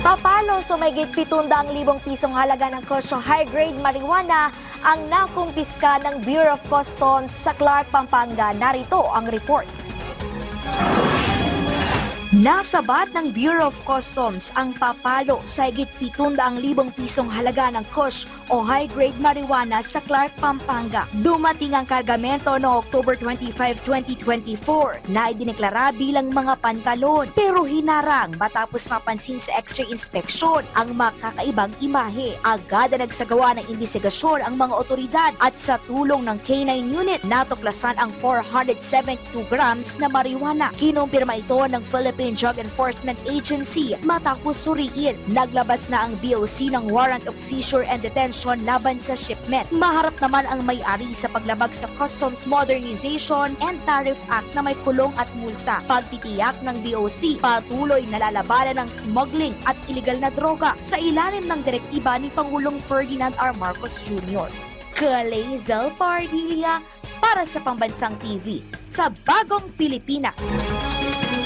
Papalo sa may 700,000 pisong halaga ng kusyo high-grade marijuana ang nakumpiska ng Bureau of Customs sa Clark, Pampanga. Narito ang report. Nasabat ng Bureau of Customs ang papalo sa higit 700,000 pisong halaga ng kush o high-grade marijuana sa Clark, Pampanga. Dumating ang kargamento noong October 25, 2024 na idineklara bilang mga pantalon pero hinarang matapos mapansin sa X-ray inspection ang makakaibang imahe. Agad na nagsagawa ng investigasyon ang mga otoridad at sa tulong ng K9 unit natuklasan ang 472 grams na marijuana. Kinumpirma ito ng Philippine Drug Enforcement Agency matapos suriin. Naglabas na ang BOC ng warrant of seizure and detention laban sa shipment. Maharap naman ang may-ari sa paglabag sa Customs Modernization and Tariff Act na may kulong at multa. Pagtitiyak ng BOC, patuloy na lalabanan ng smuggling at iligal na droga sa ilalim ng direktiba ni Pangulong Ferdinand R. Marcos Jr. Kalezel Pardilla para sa Pambansang TV sa Bagong Pilipinas.